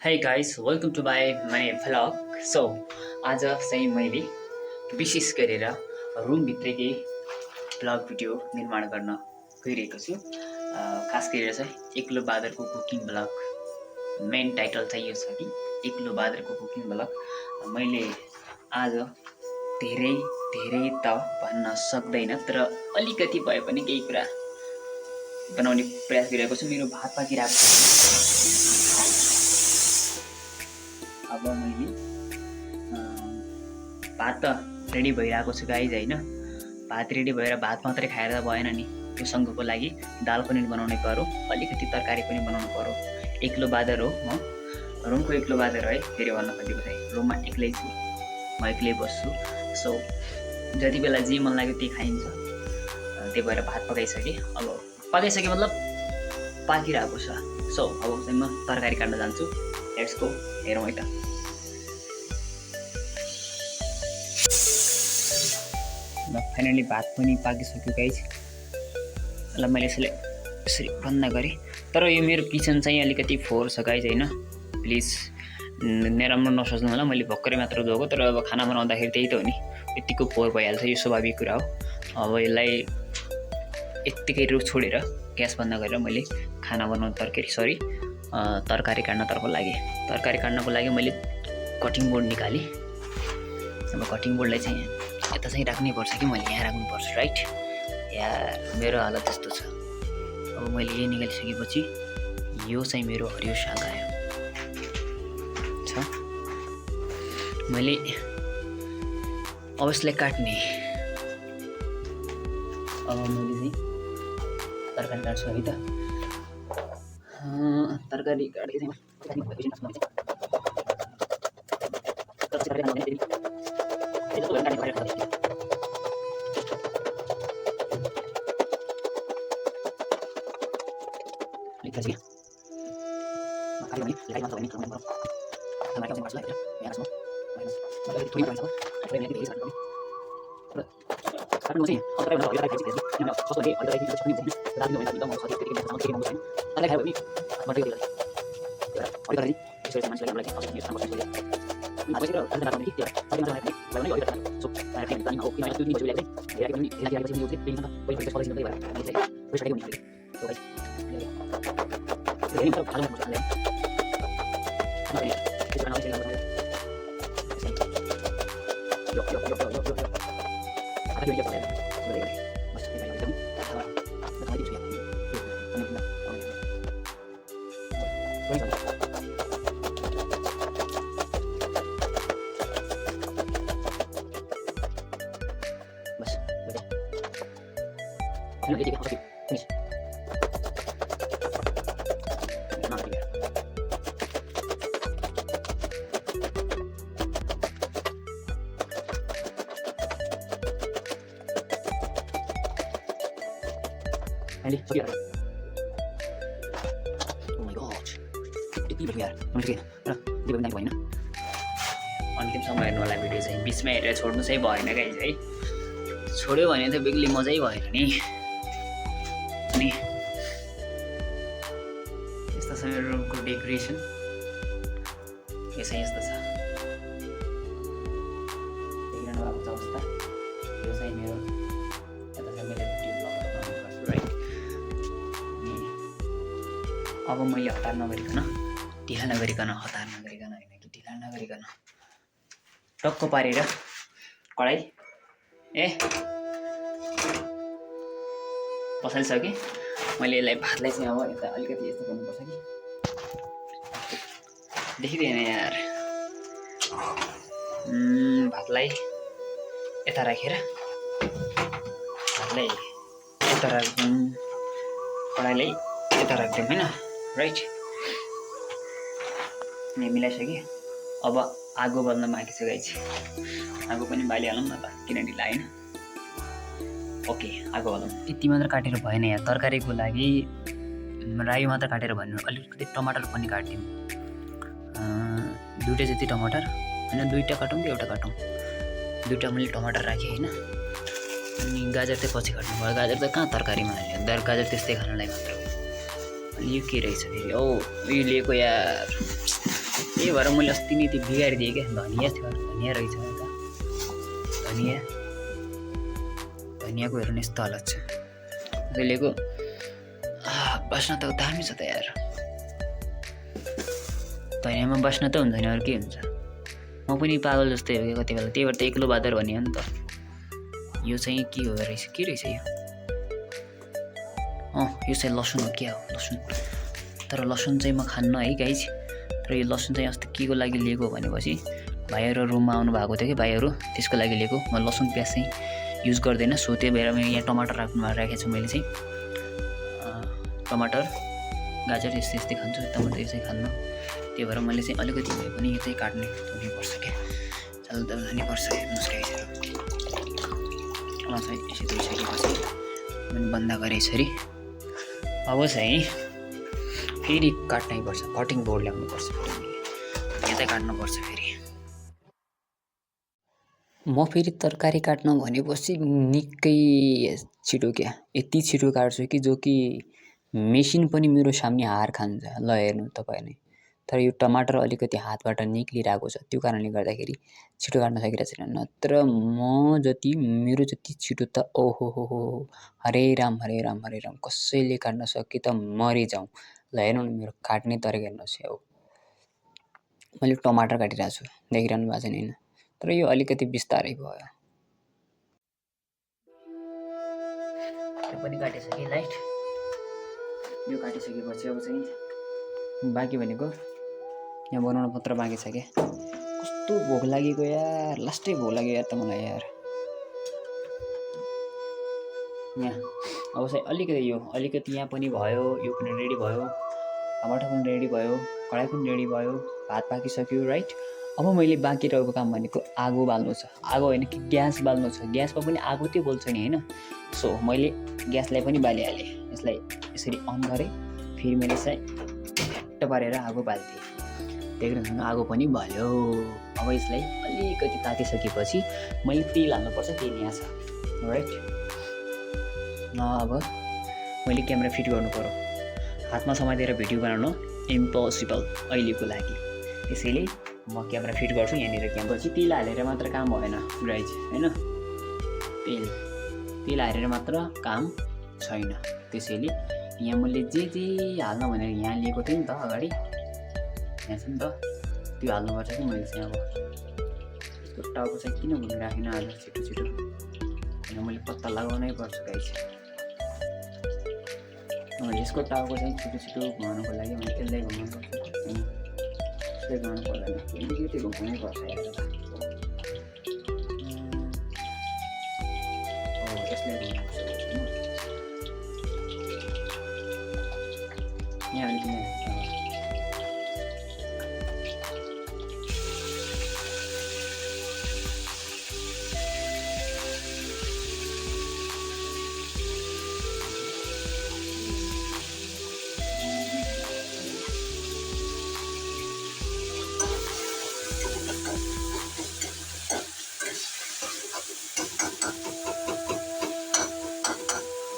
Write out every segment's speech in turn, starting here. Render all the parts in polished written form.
Hey guys, welcome to my vlog. So आज चाहिँ मैले विशेष गरेर रुमभित्रकै भ्लग भिडियो निर्माण गर्न गइरहेको छु। खास गरेर चाहिँ एक्लो बादरको कुकिङ भ्लग मेन टाइटल चाहिँ यो छ कि एक्लो बादरको कुकिङ भ्लग। मैले आज धेरै धेरै त भन्न सक्दैन, तर अलिकति भए पनि केही कुरा बनाउने प्रयास गरिरहेको छु। मेरो भात पाकिरहेको छ। अब मैले भात त रेडी भइरहेको छु गाइज होइन। भात रेडी भएर भात मात्रै खाएर त भएन नि, त्यो सँगको लागि दाल पनि बनाउनै पर्यो, अलिकति तरकारी पनि बनाउनु पर्यो। एक्लो बादर हो म, रुमको एक्लो बादर है। फेरि भन्न खोजेको चाहिँ रुममा एक्लै छु, म एक्लै बस्छु। सो जति बेला जे मन लाग्यो त्यही खाइन्छ। त्यही भएर भात पकाइसकेँ। अब पकाइसकेँ मतलब पाकिरहेको छ। सो अब चाहिँ म तरकारी काट्न जान्छु। लेट्स गो, हेरौँ है त। फाइनली भात पनि पाकिसक्यो गाइज। ल मैले यसरी बन्द गरेँ, तर यो मेरो किचन चाहिँ अलिकति फोहोर छ गाइज होइन। प्लिज नराम्रो नसोच्नु होला, मैले भर्खरै मात्र धोएको, तर अब खाना बनाउँदाखेरि त्यही त हो नि, यत्तिको फोहोर भइहाल्छ, यो स्वाभाविक कुरा हो। अब यसलाई यत्तिकै रुख छोडेर ग्यास बन्द गरेर मैले खाना बनाउनु तरकारी काट्नतर्फ लागेँ। तरकारी काट्नको लागि मैले कटिङ बोर्ड निकालेँ। अब कटिङ बोर्डलाई चाहिँ यता चाहिँ राख्नै पर्छ कि मैले यहाँ राख्नुपर्छ, राइट? यार मेरो हालत त्यस्तो छ। अब मैले यही निकालिसकेपछि यो चाहिँ मेरो हरियो साग आयो छ। मैले अब यसलाई काट्ने, अब मैले चाहिँ तरकारी काट्छु है त। तरकारी काटेको चाहिँ अन्तिमसम्म हेर्नु होला भिडियो चाहिँ। बिचमा हेरेर छोड्नु चाहिँ भएन गाइज है, छोड्यो भने त बेग्ली मजै भएन नि। अनि यस्तो छ मेरो रुमको डेकोरेसन, यो चाहिँ यस्तो छ, देखिरहनु भएको छ अवस्था। यो चाहिँ मेरो यता चाहिँ मैले भिडियो ब्लगहरू बनाउनु पर्छु, राइट? अब मैले हतार नगरिकन टक्क पारेर कडाई बसालिसकेँ मैले। यसलाई भातलाई चाहिँ अब यता अलिकति यस्तो गर्नुपर्छ कि देखिँदैन यार। भातलाई यता राखेर राखिदिउँ, कडाईलाई यता राखिदिउँ होइन, राइट? मिलाइसकेँ। अब आगो बल्न बाँकी छ गाइज, आगो पनि बालिहालौँ न त, किन ढिला होइन। ओके, आगो बल्नु। यति मात्र काटेर भएन यहाँ, तरकारीको लागि रायो मात्र काटेर भएन, अलिकति टमाटर पनि काटिदिउँ। दुईवटा जति टमाटर होइन, दुईवटा काटौँ कि एउटा काटौँ? दुईवटा मैले टमाटर राखेँ होइन। अनि गाजर चाहिँ पछि काट्नु भयो, गाजर त कहाँ तरकारीमा हाल्यो, गाजर त्यस्तै खानलाई मात्र हो। अनि यो के रहेछ फेरि? ओ यो लिएको यार, त्यही भएर मैले अस्ति नै त्यो बिगारिदिएँ क्या। धनिया थियो, धनिया रहेछ यता, धनियाको हेर्नु यस्तो हालत छ अहिलेको। बास्ना त दामी छ त यार, धनियाँमा बास्ना त हुन्छ नि, अरू के हुन्छ। म पनि पागल जस्तै हो कि कति बेला, त्यही भएर त एक्लो बादर भन्यो नि त। यो चाहिँ के हो रहेछ, के रहेछ यो? यो चाहिँ लसुन हो क्या हो, लसुन। तर लसुन चाहिँ म खान्न है गाइज। तर यो लसुन चाहिँ अस्ति के को लागि लिएको भनेपछि भाइहरू रुममा आउनु भएको थियो कि भाइहरू, त्यसको लागि लिएको। म लसुन प्याज चाहिँ युज गर्दैन, सो त्यही भएर मैले यहाँ टमाटर राखेको छु। मैले चाहिँ टमाटर गाजर यस्तै यस्तै खान्छु, टमाटर यसै खान्न। त्यही भएर मैले चाहिँ अलिकति भए पनि यो चाहिँ काट्ने हुनुपर्छ क्या, चाल त लानुपर्छ। हेर्नुहोस् गाइजहरू, चाहिँ यसरी धोइसकेपछि मैले बन्द गरेँ यसरी। अब चाहिँ फेरि काट्नै पर्छ, कटिङ बोर्ड ल्याउनुपर्छ, यतै काट्नुपर्छ फेरि। म फेरि तरकारी काट्न भनेपछि निकै छिटो क्या, यति छिटो काट्छु कि जो कि मेसिन पनि मेरो सामने हार खान्छ। ल हेर्नु तपाईँ नै। तर यो टमाटर अलिकति हातबाट निक्लिरहेको छ, त्यो कारणले गर्दाखेरि छिटो काट्न सकिरहेको छैन। नत्र म जति, मेरो जति छिटो त ओहो हो, हरे राम हरे राम हरे राम, कसैले काट्न सके त मरि जाउँ। ल हेर्नु न मेरो काट्ने तरिका हेर्नुहोस्। अब मैले टमाटर काटिरहेको छु, देखिरहनु भएको छैन होइन। तर यो अलिकति बिस्तारै भयो। यो पनि काटिसकेँ लाइट। यो काटिसकेपछि अब चाहिँ बाँकी भनेको यहाँ बनाउनु मात्र बाँकी छ क्या। कस्तो भोक लागेको यार, लास्टै भोक लाग्यो यार त मलाई यार। यहाँ अब चाहिँ अलिकति यहाँ पनि भयो, यो पनि रेडी भयो, टमाटर पनि रेडी भयो, कराई पनि रेडी भयो, भात पाकिसक्यो राइट। अब मैले बाँकी रहेको काम भनेको आगो बाल्नु छ। आगो होइन कि ग्यास बाल्नु छ। ग्यासमा पनि आगो त्यो बोल्छ नि होइन। सो मैले ग्यासलाई पनि बालिहालेँ, यसलाई यसरी अन गरेँ। फेरि मैले चाहिँ झट्ट पारेर आगो बाल्थेँ, देख्नु आगो पनि बल्यो। अब यसलाई अलिकति तातिसकेपछि मैले तेल हाल्नुपर्छ, तेल यहाँ छ राइट। अब मैले क्यामेरा फिट गर्नु पर्यो, हातमा समातेर भिडियो बनाउनु इम्पोसिबल अहिलेको लागि। त्यसैले म क्यामेरा फिट गर्छु यहाँनिर। क्यामेरा चाहिँ तेल हालेर मात्र काम भएन गाइज होइन, तेल हालेर मात्र काम छैन। त्यसैले यहाँ मैले जे हाल्न भनेर यहाँ लिएको थिएँ नि त अगाडि, यहाँ छ नि त, त्यो हाल्नुपर्छ कि मैले चाहिँ। अब यस्तो टाउको चाहिँ किन घुमिराखेन आज छिटो छिटो, यहाँ मैले पत्ता लगाउनै पर्छ गाइज। यसको टाउको चाहिँ छिटो छिटो घुमाउनुको लागि मैले त्यसलाई घुमाउनु पर्छ, त्यसलाई घुमाउनु पर्दैन, अलिकति घुमाउनै पर्छ यार। यसलाई घुमाउनुपर्छ यहाँ अलिकति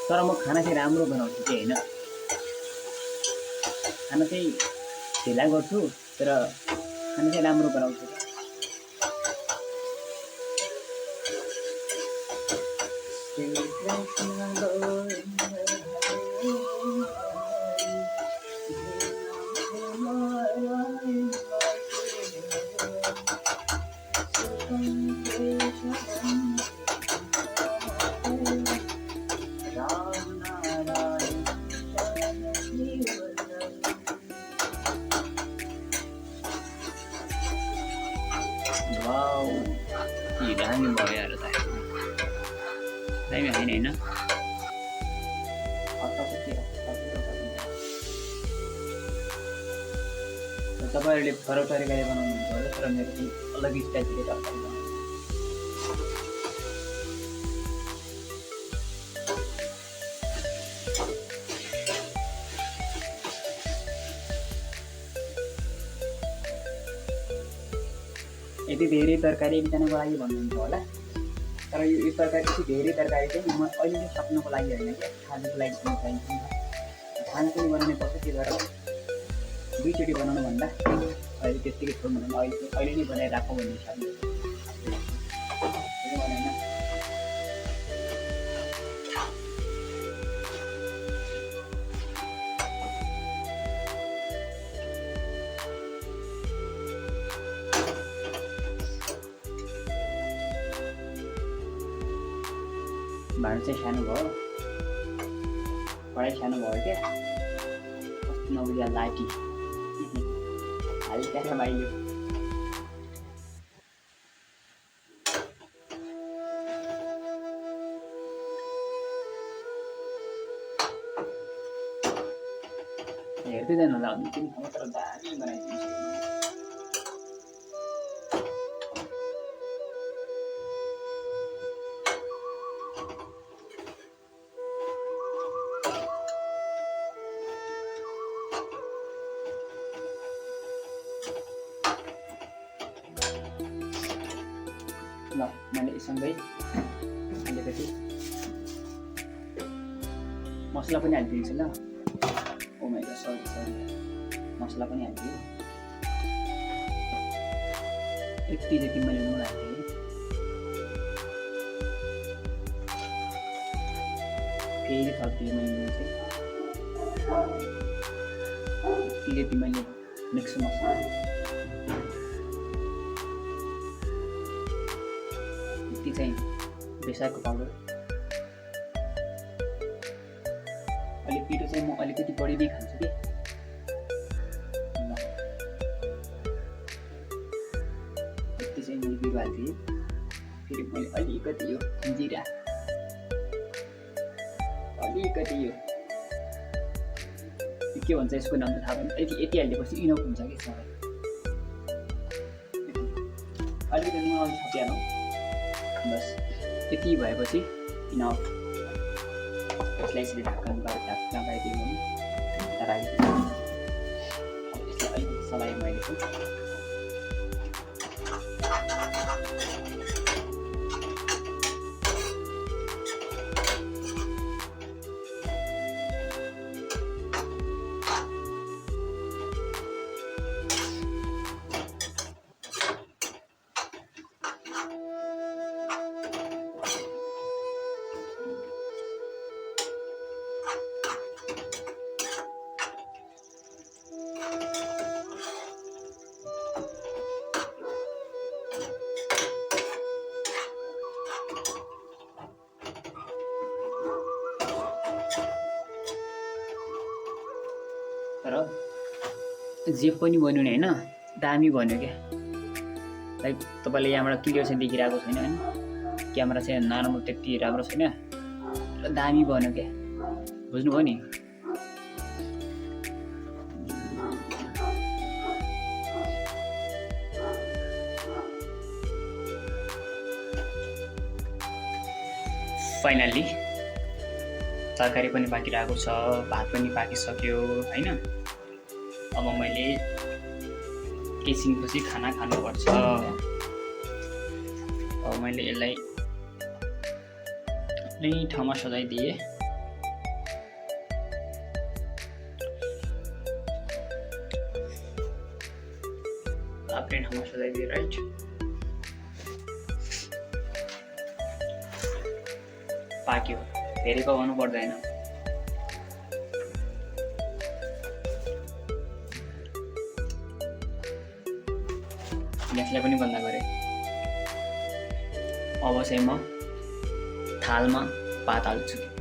तर म खाना चाहिँ राम्रो बनाउँछु कि होइन, खाना चाहिँ ढिला गर्छु तर खाना चाहिँ राम्रो बनाउँछु। वाउ के दामी भयो यार, दामी होइन होइन। तपाईँहरूले फरक तरिकाले बनाउनुहुन्छ होला, तर मेरो चाहिँ अलग स्टाइलले तरकारी बनाउँछु। यति धेरै तरकारी एकजनाको लागि भन्नुहुन्छ होला, तर यो तरकारी चाहिँ धेरै तरकारी चाहिँ म अहिले सक्नुको लागि होइन क्या, खानुको लागि पनि चाहिन्छ। खाना पनि बनाउनै पर्छ, त्यही भएर दुईचोटि बनाउनु भन्दा अहिले त्यत्तिकै छोड्नु भने अहिले नै बनाएर राखौँ भन्ने हिसाबले होइन। भाँडो चाहिँ सानो भयो, कराई सानो भयो क्या, कस्तो नबुझा लाटी हल्का रमाइलो। हेर्दै जानु होला भने तिन ठाउँमा तर दामी बनाइदिन्छु। ल मैले सँगै अलिकति मसला पनि हालिदिन्छु ल। ओ माइ गॉड सरी मसला पनि हालिदिएँ। यति जति मैले नुन हालिदिएँ। फेरि थपिदिएँ मैले नुन चाहिँ। यति जति मैले मिक्स मसला चाहिँ बेसारको पाउडर। अलिक पिरो चाहिँ म अलिकति बढी नै खान्छु कि। यति चाहिँ मैले पिरो हालिदिएँ। फेरि मैले अलिकति यो जिरा, अलिकति यो के भन्छ यसको नाम त थाहा भएन। यति हालिदिएपछि इनफ हुन्छ कि सबै। अलिकति नुन अलिक थपिहालौँ बस। यति भएपछि इनफ। यसलाई यसरी ढक्कन लगाइदिउँ भने राखिदिउँ। यसलाई अलिकति सलाएँ मैले चाहिँ। तर जे पनि बन्यो नि होइन दामी बन्यो क्या। लाइक तपाईँले यहाँबाट क्लियर चाहिँ देखिरहेको छैन होइन, क्यामेरा चाहिँ नर्मल त्यति राम्रो छैन, दामी बन्यो क्या। बुझ्नुभयो नि। फाइनल्ली तरकारी पनि पाकिरहेको छ, भात पनि पाकिसक्यो होइन। अब मैले एकछिनपछि खाना खानुपर्छ। अब मैले यसलाई नै ठाउँमा सजाइदिएँ। आफ्नै ठाउँमा सजाइदिएँ राइट। पाक्यो, धेरै पकाउनु पर्दैन। ग्यासलाई पनि बन्द गरेँ। अब चाहिँ म थालमा भात हाल्छु।